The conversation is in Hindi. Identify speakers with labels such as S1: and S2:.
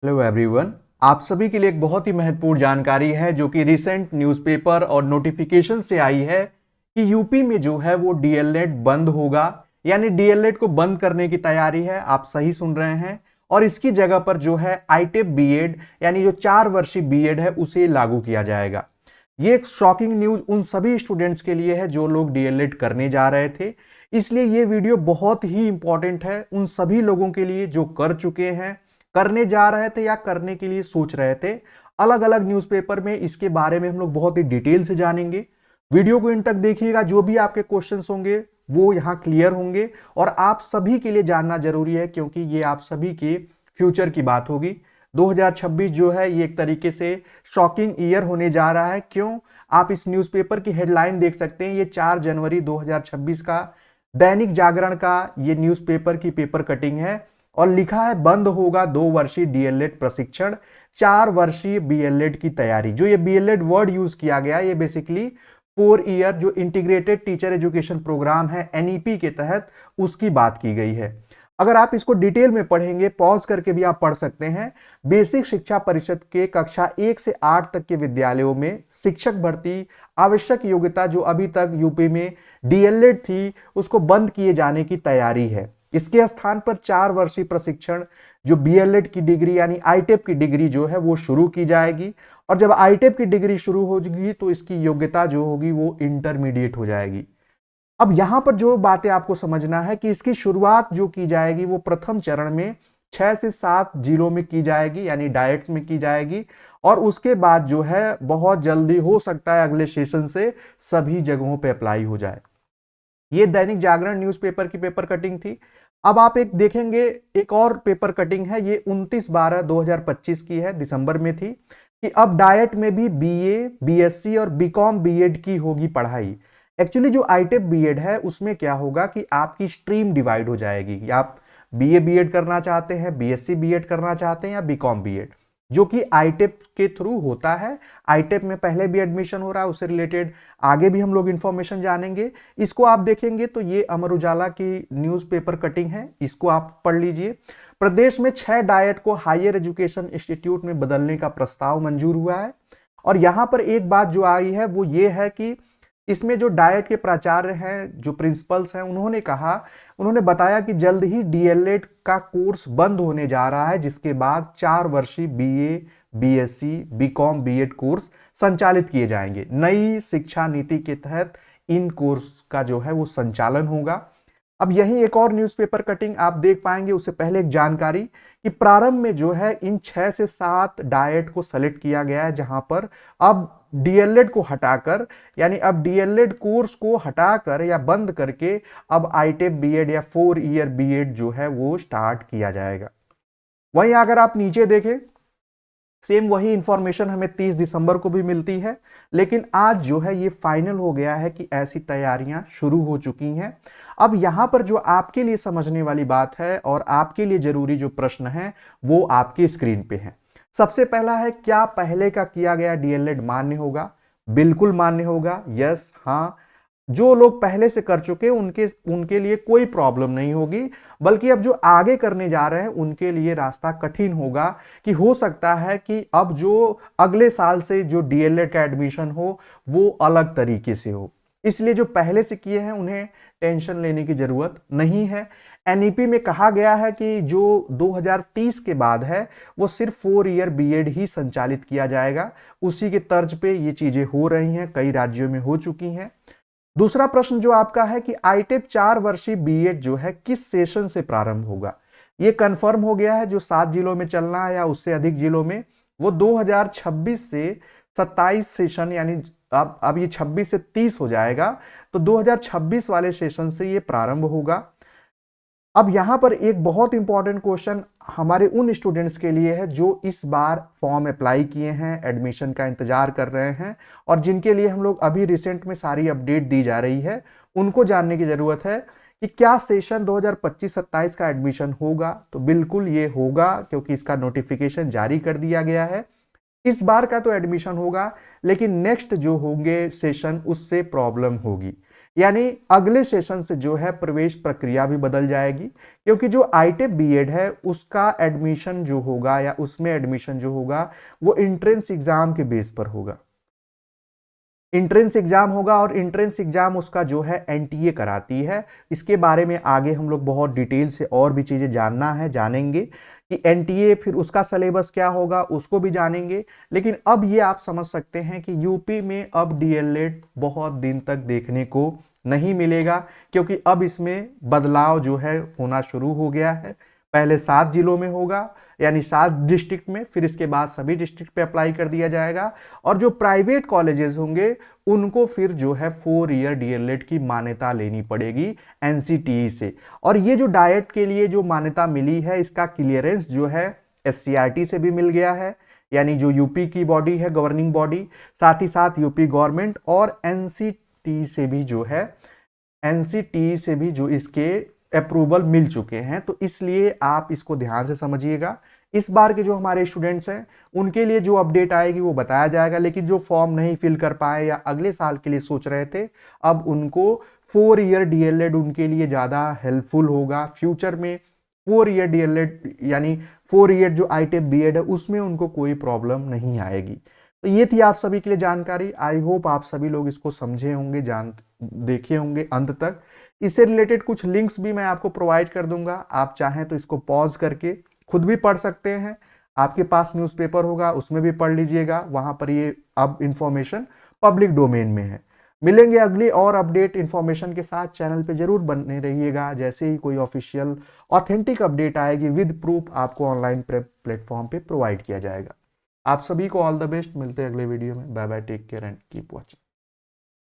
S1: Hello everyone. आप सभी के लिए एक बहुत ही महत्वपूर्ण जानकारी है जो कि रिसेंट न्यूज़पेपर और नोटिफिकेशन से आई है कि यूपी में जो है वो डीएलएड बंद होगा, यानी डीएलएड को बंद करने की तैयारी है। आप सही सुन रहे हैं। और इसकी जगह पर जो है आईटेप बीएड यानी जो 4 वर्षीय बीएड है उसे लागू किया जाएगा। ये एक शॉकिंग न्यूज उन सभी स्टूडेंट्स के लिए है जो लोग डीएलएड करने जा रहे थे। इसलिए ये वीडियो बहुत ही इंपॉर्टेंट है उन सभी लोगों के लिए जो कर चुके हैं, करने जा रहे थे या करने के लिए सोच रहे थे। अलग अलग न्यूज़पेपर में इसके बारे में हम लोग बहुत ही डिटेल से जानेंगे। वीडियो को इन तक देखिएगा, जो भी आपके क्वेश्चंस होंगे वो यहां क्लियर होंगे और आप सभी के लिए जानना जरूरी है क्योंकि ये आप सभी के फ्यूचर की बात होगी। 2026 जो है ये एक तरीके से शॉकिंग ईयर होने जा रहा है। क्यों? आप इस न्यूज़पेपर की हेडलाइन देख सकते हैं। ये 4 जनवरी 2026 का दैनिक जागरण का ये न्यूज़पेपर की पेपर कटिंग है और लिखा है बंद होगा 2 वर्षीय डीएलएड प्रशिक्षण, 4 वर्षीय बीएलएड की तैयारी। जो ये बीएलएड वर्ड यूज किया गया ये बेसिकली 4 ईयर जो इंटीग्रेटेड टीचर एजुकेशन प्रोग्राम है एनईपी के तहत उसकी बात की गई है। अगर आप इसको डिटेल में पढ़ेंगे, पॉज करके भी आप पढ़ सकते हैं। बेसिक शिक्षा परिषद के कक्षा 1 से 8 तक के विद्यालयों में शिक्षक भर्ती आवश्यक योग्यता जो अभी तक यूपी में डीएलएड थी उसको बंद किए जाने की तैयारी है। इसके स्थान पर 4 वर्षीय प्रशिक्षण जो बीएलएड की डिग्री यानी आईटेप की डिग्री जो है वो शुरू की जाएगी। और जब आईटेप की डिग्री शुरू होगी तो इसकी योग्यता जो होगी वो इंटरमीडिएट हो जाएगी। अब यहां पर जो बातें आपको समझना है कि इसकी शुरुआत जो की जाएगी वो प्रथम चरण में 6 से 7 जिलों में की जाएगी यानी डायट्स में की जाएगी। और उसके बाद जो है बहुत जल्दी हो सकता है अगले सेशन से सभी जगहों पे अप्लाई हो जाए। ये दैनिक जागरण न्यूज़पेपर की पेपर कटिंग थी। अब आप एक देखेंगे एक और पेपर कटिंग है, ये 29/12/2025 की है, दिसंबर में थी कि अब डाइट में भी बीए, बीएससी और बीकॉम बीएड की होगी पढ़ाई। एक्चुअली जो आईटेप बीएड है उसमें क्या होगा कि आपकी स्ट्रीम डिवाइड हो जाएगी कि आप बीए बीएड करना चाहते हैं, बीएससी बीएड करना चाहते हैं या बीकॉम बीएड, जो कि आईटेप के थ्रू होता है। आईटेप में पहले भी एडमिशन हो रहा है, उससे रिलेटेड आगे भी हम लोग इंफॉर्मेशन जानेंगे। इसको आप देखेंगे तो ये अमर उजाला की न्यूज़पेपर कटिंग है, इसको आप पढ़ लीजिए। प्रदेश में 6 डाइट को हायर एजुकेशन इंस्टीट्यूट में बदलने का प्रस्ताव मंजूर हुआ है। और यहां पर एक बात जो आई है वो ये है कि इसमें जो डाइट के प्राचार्य हैं, जो प्रिंसिपल्स हैं, उन्होंने बताया कि जल्द ही डीएलएड का कोर्स बंद होने जा रहा है, जिसके बाद 4 वर्षीय BA, BSc, BCom BEd course संचालित किए जाएंगे। नई शिक्षा नीति के तहत इन कोर्स का जो है वो संचालन होगा। अब यही एक और न्यूज़पेपर कटिंग आप देख पाएंगे। उससे पहले एक जानकारी कि प्रारंभ में जो है इन 6 से 7 डाइट को सेलेक्ट किया गया है, जहां पर अब डीएलएड को हटाकर यानी अब डीएलएड कोर्स को हटाकर या बंद करके अब आईटेप बीएड या 4 ईयर बीएड जो है वो स्टार्ट किया जाएगा। वहीं अगर आप नीचे देखें, सेम वही इंफॉर्मेशन हमें 30 दिसंबर को भी मिलती है, लेकिन आज जो है ये फाइनल हो गया है कि ऐसी तैयारियां शुरू हो चुकी हैं। अब यहां पर जो आपके लिए समझने वाली बात है और आपके लिए जरूरी जो प्रश्न है वो आपकी स्क्रीन पे है। सबसे पहला है, क्या पहले का किया गया डीएलएड मान्य होगा? बिल्कुल मान्य होगा, यस, हाँ। जो लोग पहले से कर चुके उनके उनके लिए कोई प्रॉब्लम नहीं होगी, बल्कि अब जो आगे करने जा रहे हैं उनके लिए रास्ता कठिन होगा कि हो सकता है कि अब जो अगले साल से जो डीएलएड का एडमिशन हो वो अलग तरीके से हो। इसलिए जो पहले से किए हैं उन्हें टेंशन लेने की जरूरत नहीं है। एनईपी में कहा गया है कि जो 2030 के बाद है वो सिर्फ 4 ईयर बीएड ही संचालित किया जाएगा। उसी के तर्ज पे ये चीजें हो रही हैं, कई राज्यों में हो चुकी हैं। दूसरा प्रश्न जो आपका है कि आईटेप 4 वर्षीय बीएड जो है किस सेशन से प्रारंभ होगा? ये कंफर्म हो गया है, जो 7 जिलों में चलना है या उससे अधिक जिलों में, वो 2026 से 27 सेशन यानी अब ये 26 से 30 हो जाएगा, तो 2026 वाले सेशन से ये प्रारंभ होगा। अब यहां पर एक बहुत इंपॉर्टेंट क्वेश्चन हमारे उन स्टूडेंट्स के लिए है जो इस बार फॉर्म अप्लाई किए हैं, एडमिशन का इंतजार कर रहे हैं और जिनके लिए हम लोग अभी रिसेंट में सारी अपडेट दी जा रही है। उनको जानने की जरूरत है कि क्या सेशन 2025-27 का एडमिशन होगा? तो बिल्कुल ये होगा, क्योंकि इसका नोटिफिकेशन जारी कर दिया गया है। इस बार का तो एडमिशन होगा, लेकिन नेक्स्ट जो होंगे सेशन उससे प्रॉब्लम होगी। यानी अगले सेशन से जो है प्रवेश प्रक्रिया भी बदल जाएगी, क्योंकि जो आईटेप बीएड है उसका एडमिशन जो होगा या उसमें एडमिशन जो होगा वो एंट्रेंस एग्जाम के बेस पर होगा। एंट्रेंस एग्जाम होगा और एंट्रेंस एग्जाम उसका जो है एनटीए कराती है। इसके बारे में आगे हम लोग बहुत डिटेल से और भी चीजें जानना है, जानेंगे कि एनटीए फिर उसका सिलेबस क्या होगा उसको भी जानेंगे। लेकिन अब ये आप समझ सकते हैं कि यूपी में अब डीएलएड बहुत दिन तक देखने को नहीं मिलेगा, क्योंकि अब इसमें बदलाव जो है होना शुरू हो गया है। पहले 7 जिलों में होगा, यानी 7 डिस्ट्रिक्ट में, फिर इसके बाद सभी डिस्ट्रिक्ट पे अप्लाई कर दिया जाएगा। और जो प्राइवेट कॉलेजेस होंगे उनको फिर जो है 4 ईयर डीएलएड की मान्यता लेनी पड़ेगी एनसीटीई से। और ये जो डाइट के लिए जो मान्यता मिली है इसका क्लियरेंस जो है एससीईआरटी से भी मिल गया है, यानी जो यूपी की बॉडी है गवर्निंग बॉडी, साथ ही साथ यूपी गवर्नमेंट और एनसीटीई से भी जो है एनसीटीई से भी जो इसके अप्रूवल मिल चुके हैं। तो इसलिए आप इसको ध्यान से समझिएगा। इस बार के जो हमारे स्टूडेंट्स हैं उनके लिए जो अपडेट आएगी वो बताया जाएगा, लेकिन जो फॉर्म नहीं फिल कर पाए या अगले साल के लिए सोच रहे थे, अब उनको 4 ईयर डीएलएड उनके लिए ज्यादा हेल्पफुल होगा। फ्यूचर में 4 ईयर डीएलएड यानी 4 ईयर जो आईटेप बीएड है उसमें उनको कोई प्रॉब्लम नहीं आएगी। तो ये थी आप सभी के लिए जानकारी। आई होप आप सभी लोग इसको समझे होंगे, देखे होंगे अंत तक। इससे रिलेटेड कुछ लिंक्स भी मैं आपको प्रोवाइड कर दूंगा, आप चाहें तो इसको पॉज करके खुद भी पढ़ सकते हैं। आपके पास न्यूज़पेपर होगा उसमें भी पढ़ लीजिएगा, वहां पर ये अब इंफॉर्मेशन पब्लिक डोमेन में है। मिलेंगे अगली और अपडेट इंफॉर्मेशन के साथ, चैनल पे जरूर बने रहिएगा। जैसे ही कोई ऑफिशियल ऑथेंटिक अपडेट आएगी विद प्रूफ आपको ऑनलाइन प्लेटफॉर्म पे प्रोवाइड किया जाएगा। आप सभी को ऑल द बेस्ट, मिलते हैं अगले वीडियो में। Bye bye, take care and keep watching.